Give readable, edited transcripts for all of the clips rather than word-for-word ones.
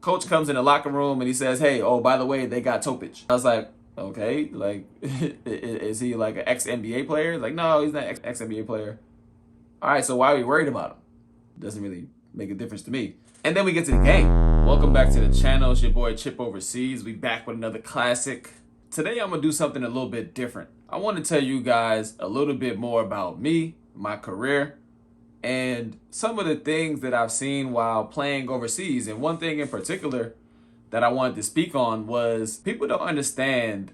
Coach comes in the locker room and he says, hey, oh, by the way, they got Topic. I was like, okay, like, is he like an ex-NBA player? Like, no, he's not an ex-NBA player. All right, so why are we worried about him? Doesn't really make a difference to me. And then we get to the game. Welcome back to the channel. It's your boy Chip Overseas. We back with another classic. Today I'm gonna do something a little bit different. I want to tell you guys a little bit more about me, my career, and some of the things that I've seen while playing overseas. And one thing in particular that I wanted to speak on was people don't understand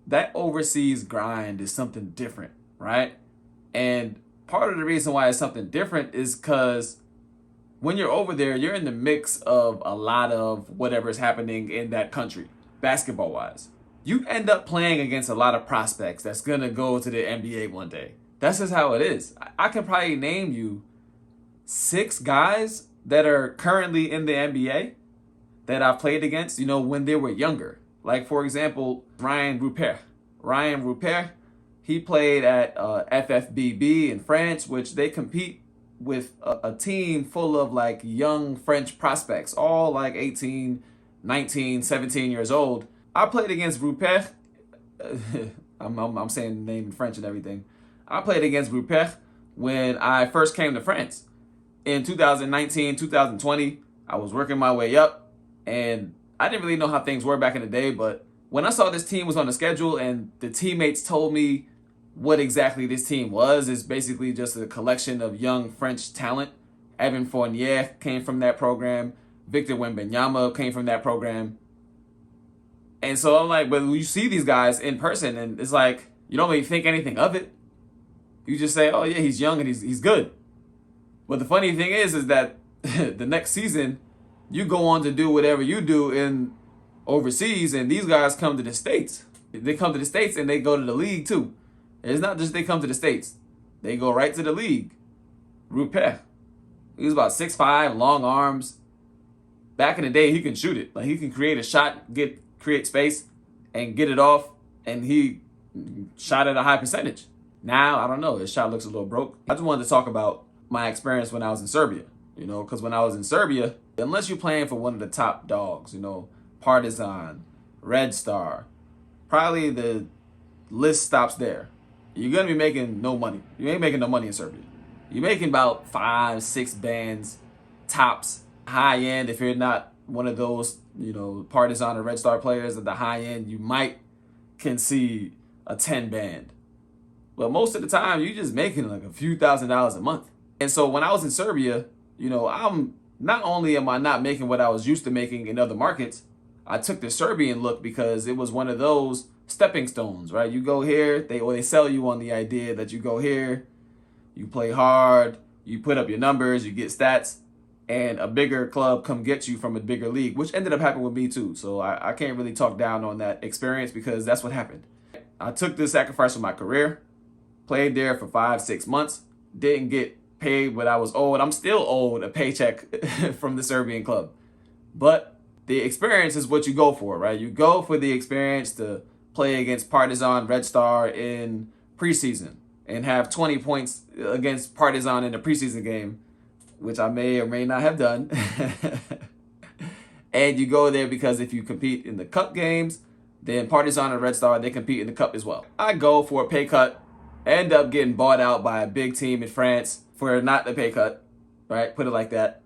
that overseas grind is something different, right? And part of the reason why it's something different is because when you're over there, you're in the mix of a lot of whatever's happening in that country, basketball wise. You end up playing against a lot of prospects that's gonna go to the NBA one day. That's just how it is. I can probably name you 6 guys that are currently in the NBA that I've played against, when they were younger. Like, for example, Ryan Rupert, he played at FFBB in France, which they compete with a team full of like young French prospects, all like 18, 19, 17 years old. I played against Rupert. I'm saying the name in French and everything. I played against Rupert when I first came to France. In 2019, 2020, I was working my way up, and I didn't really know how things were back in the day, but when I saw this team was on the schedule and the teammates told me what exactly this team was, is basically just a collection of young French talent. Evan Fournier came from that program. Victor Wembanyama came from that program. And so I'm like, but you see these guys in person, and it's like, you don't really think anything of it. You just say, oh yeah, he's young and he's good. But the funny thing is that the next season, you go on to do whatever you do in overseas, and these guys come to the States. They come to the States and they go to the league too. It's not just they come to the States. They go right to the league. Rupert, he was about 6'5", long arms. Back in the day, he can shoot it. Like, he can create a shot, create space, and get it off, and he shot at a high percentage. Now, I don't know, his shot looks a little broke. I just wanted to talk about my experience when I was in Serbia, because when I was in Serbia, unless you're playing for one of the top dogs, Partizan, Red Star, probably the list stops there. You're going to be making no money. You ain't making no money in Serbia. You're making about 5, 6 bands, tops, high end. If you're not one of those, Partizan or Red Star players at the high end, you might can see a 10 band. But most of the time, you're just making like a few $1,000s a month. And so when I was in Serbia, I'm not only am I not making what I was used to making in other markets, I took the Serbian look because it was one of those stepping stones, right? You go here, they sell you on the idea that you go here, you play hard, you put up your numbers, you get stats, and a bigger club come get you from a bigger league, which ended up happening with me too. So I can't really talk down on that experience because that's what happened. I took this sacrifice for my career, played there for 5, 6 months, didn't get paid what I was owed. I'm still owed a paycheck from the Serbian club. But the experience is what you go for, right? You go for the experience to play against Partizan, Red Star in preseason and have 20 points against Partizan in the preseason game, which I may or may not have done. And you go there because if you compete in the cup games, then Partizan and Red Star, they compete in the cup as well. I go for a pay cut, end up getting bought out by a big team in France for not the pay cut, right? Put it like that.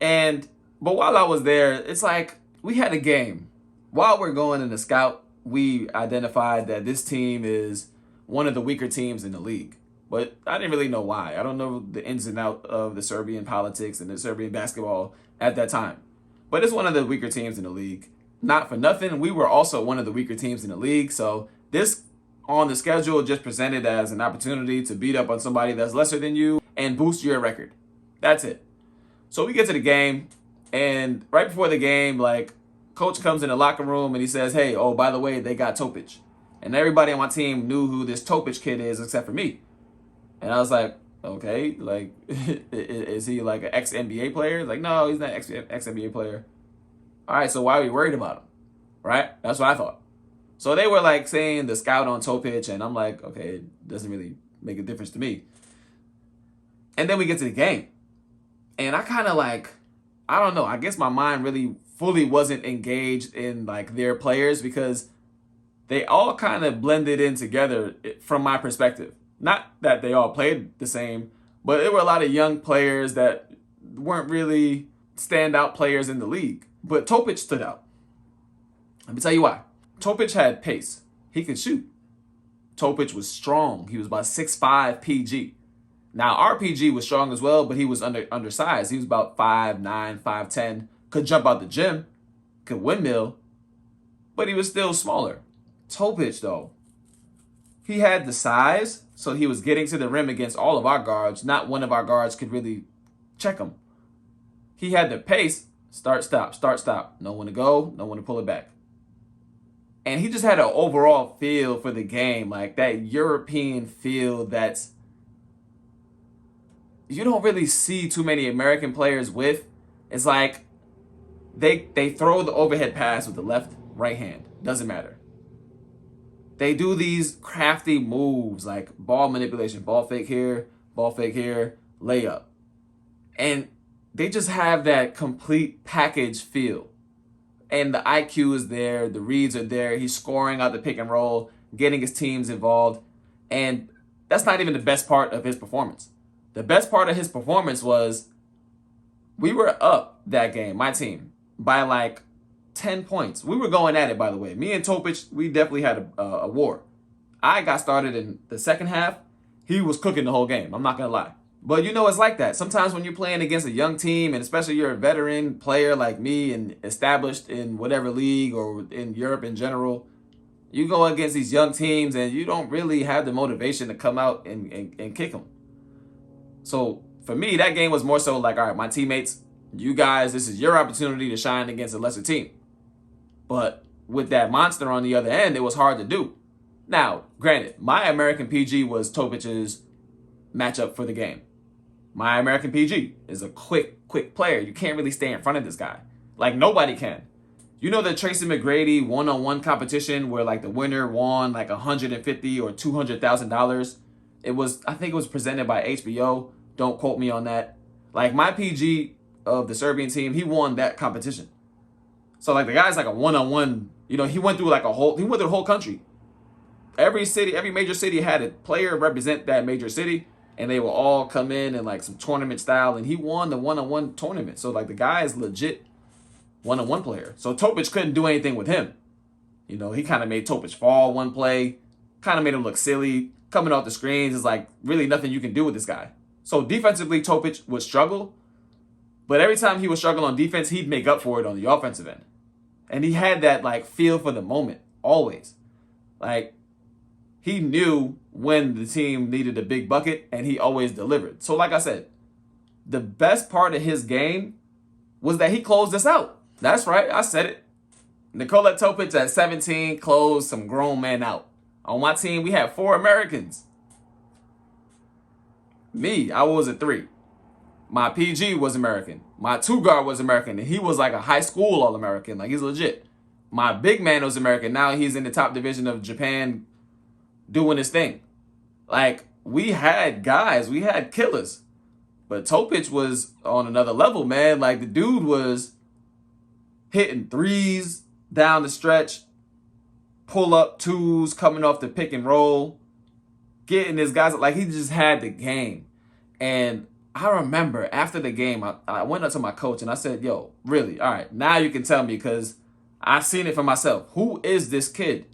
But while I was there, it's like we had a game. While we're going in the scout, we identified that this team is one of the weaker teams in the league. But I didn't really know why. I don't know the ins and outs of the Serbian politics and the Serbian basketball at that time. But it's one of the weaker teams in the league. Not for nothing, we were also one of the weaker teams in the league. So this on the schedule just presented as an opportunity to beat up on somebody that's lesser than you and boost your record. That's it. So we get to the game, and right before the game, like, coach comes in the locker room and he says, hey, oh, by the way, they got Topic. And everybody on my team knew who this Topic kid is except for me. And I was like, okay, like, is he like an ex-NBA player? Like, no, he's not an ex-NBA player. All right, so why are we worried about him? Right? That's what I thought. So they were like saying the scout on Topic, and I'm like, okay, it doesn't really make a difference to me. And then we get to the game. And I kind of like, I don't know, I guess my mind really fully wasn't engaged in like their players because they all kind of blended in together from my perspective. Not that they all played the same, but there were a lot of young players that weren't really standout players in the league. But Topic stood out. Let me tell you why. Topic had pace. He could shoot. Topic was strong. He was about 6'5" PG. Now, RPG was strong as well, but he was undersized. He was about 5'9", 5'10", could jump out the gym, could windmill, but he was still smaller. Topic, though, he had the size, so he was getting to the rim against all of our guards. Not one of our guards could really check him. He had the pace, start, stop, start, stop. No one to go, no one to pull it back. And he just had an overall feel for the game, like that European feel that's you don't really see too many American players with. It's like they throw the overhead pass with the left, right hand. Doesn't matter. They do these crafty moves like ball manipulation, ball fake here, layup. And they just have that complete package feel. And the IQ is there, the reads are there. He's scoring out the pick and roll, getting his teams involved. And that's not even the best part of his performance. The best part of his performance was we were up that game, my team, by like 10 points. We were going at it, by the way. Me and Topic, we definitely had a war. I got started in the second half. He was cooking the whole game. I'm not going to lie. But you know, it's like that. Sometimes when you're playing against a young team, and especially you're a veteran player like me and established in whatever league or in Europe in general, you go against these young teams and you don't really have the motivation to come out and kick them. So for me, that game was more so like, all right, my teammates, you guys, this is your opportunity to shine against a lesser team. But with that monster on the other end, it was hard to do. Now, granted, my American PG was Topic's matchup for the game. My American PG is a quick player. You can't really stay in front of this guy. Like, nobody can. You know the Tracy McGrady one-on-one competition where, like, the winner won, like, $150,000 or $200,000? I think it was presented by HBO. Don't quote me on that. Like, my PG of the Serbian team, he won that competition. So, like, the guy's like a one-on-one, he went through the whole country. Every city, every major city had a player represent that major city, and they will all come in like some tournament style, and he won the one-on-one tournament. So, like, the guy is legit one-on-one player. So Topic couldn't do anything with him. He kind of made Topic fall one play, kind of made him look silly. Coming off the screens is like really nothing you can do with this guy. So defensively, Topic would struggle, but every time he would struggle on defense, he'd make up for it on the offensive end. And he had that like feel for the moment, always. Like, he knew when the team needed a big bucket, and he always delivered. So like I said, the best part of his game was that he closed us out. That's right, I said it. Nikola Topic at 17 closed some grown men out. On my team, we had 4 Americans. Me, I was a 3. My PG was American. My 2 guard was American, and he was like a high school All-American. Like, he's legit. My big man was American. Now he's in the top division of Japan doing his thing. Like, we had guys. We had killers. But Topic was on another level, man. Like, the dude was hitting threes down the stretch, pull-up twos, coming off the pick and roll, getting his guys. Like, he just had the game. And I remember after the game, I went up to my coach and I said, yo, really? All right, now you can tell me because I've seen it for myself. Who is this kid?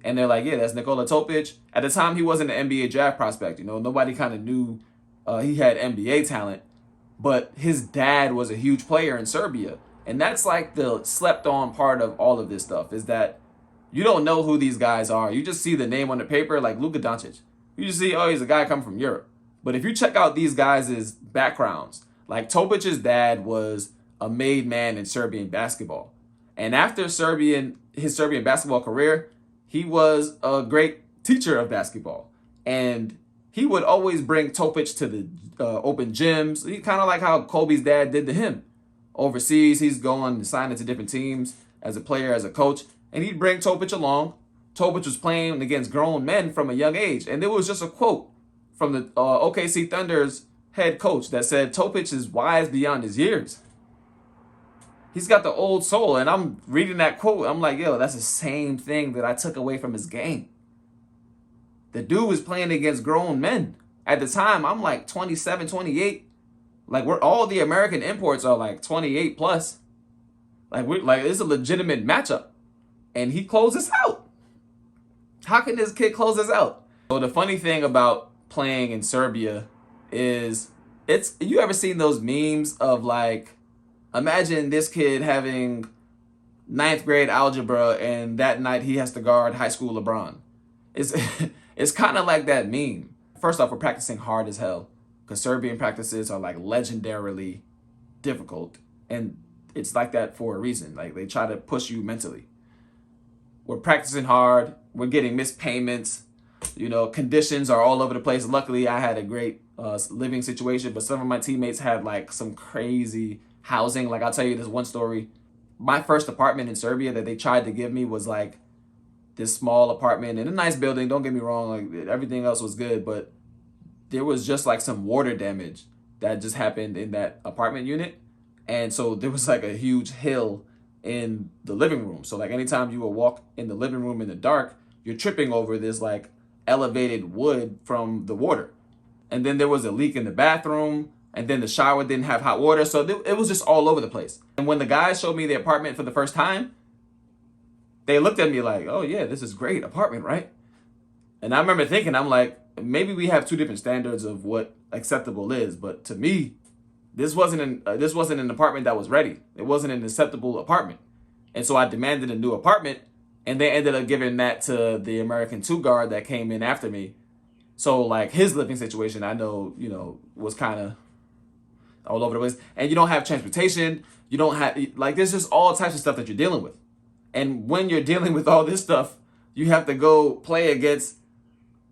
And they're like, yeah, that's Nikola Topic. At the time, he wasn't an NBA draft prospect. Nobody kind of knew he had NBA talent. But his dad was a huge player in Serbia. And that's like the slept-on part of all of this stuff, is that you don't know who these guys are. You just see the name on the paper, like Luka Doncic. You just see, oh, he's a guy coming from Europe. But if you check out these guys' backgrounds, like Topic's dad was a made man in Serbian basketball. And after his Serbian basketball career, he was a great teacher of basketball. And he would always bring Topic to the open gyms. He kind of like how Kobe's dad did to him. Overseas, he's going to sign into different teams as a player, as a coach. And he'd bring Topic along. Topic was playing against grown men from a young age. And there was just a quote from the OKC Thunder's head coach that said, Topic is wise beyond his years. He's got the old soul. And I'm reading that quote. I'm like, yo, that's the same thing that I took away from his game. The dude was playing against grown men. At the time, I'm like 27, 28. Like, we're all the American imports are like 28 plus. Like it's a legitimate matchup. And he closes out. How can this kid close us out? So the funny thing about playing in Serbia is you ever seen those memes of like, imagine this kid having ninth grade algebra and that night he has to guard high school LeBron. It's kind of like that meme. First off, we're practicing hard as hell because Serbian practices are like legendarily difficult. And it's like that for a reason. Like they try to push you mentally. We're practicing hard. We're getting missed payments. You know, conditions are all over the place. Luckily, I had a great living situation, but some of my teammates had like some crazy housing. Like I'll tell you this one story. My first apartment in Serbia that they tried to give me was like this small apartment in a nice building. Don't get me wrong. Like everything else was good, but there was just like some water damage that just happened in that apartment unit. And so there was like a huge hill in the living room. So like anytime you would walk in the living room in the dark, you're tripping over this like elevated wood from the water. And then there was a leak in the bathroom, and then the shower didn't have hot water. So it was just all over the place. And when the guys showed me the apartment for the first time, they looked at me like, oh yeah, this is great apartment, right? And I remember thinking, I'm like, maybe we have two different standards of what acceptable is. But to me, this wasn't an apartment that was ready. It wasn't an acceptable apartment. And so I demanded a new apartment, and they ended up giving that to the American 2 guard that came in after me. So like his living situation, I know, you know, was kind of all over the place. And you don't have transportation. You don't have, like, there's just all types of stuff that you're dealing with. And when you're dealing with all this stuff, you have to go play against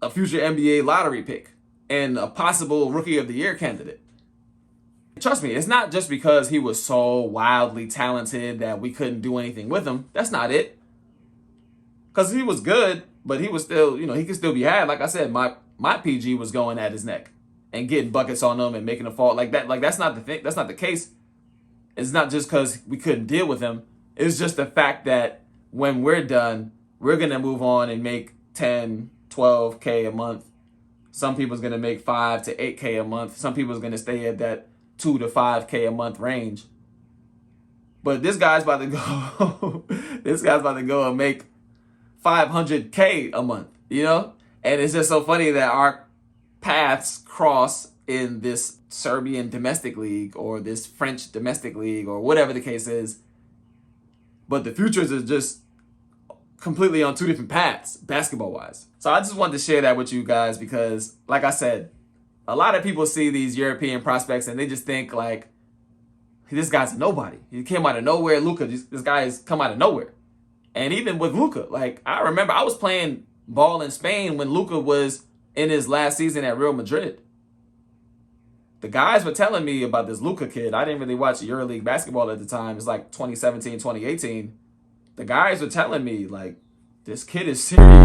a future NBA lottery pick and a possible Rookie of the Year candidate. Trust me, it's not just because he was so wildly talented that we couldn't do anything with him. That's not it. Because he was good, but he was still, you know, he could still be had. Like I said, my PG was going at his neck and getting buckets on him and making a fault like that. Like that's not the thing. That's not the case. It's not just because we couldn't deal with him. It's just the fact that when we're done, we're going to move on and make 10, 12K a month. Some people's going to make 5 to 8K a month. Some people's going to stay at that 2 to 5K a month range. But this guy's about to go, this guy's about to go and make 500K a month, you know? And it's just so funny that our paths cross in this Serbian domestic league or this French domestic league or whatever the case is. But the futures is just completely on two different paths, basketball-wise. So I just wanted to share that with you guys because, like I said, a lot of people see these European prospects and they just think like, this guy's a nobody. He came out of nowhere. Luka, this guy has come out of nowhere. And even with Luka, like I remember I was playing ball in Spain when Luka was in his last season at Real Madrid. The guys were telling me about this Luka kid. I didn't really watch EuroLeague basketball at the time. It's like 2017, 2018. The guys were telling me like, this kid is serious.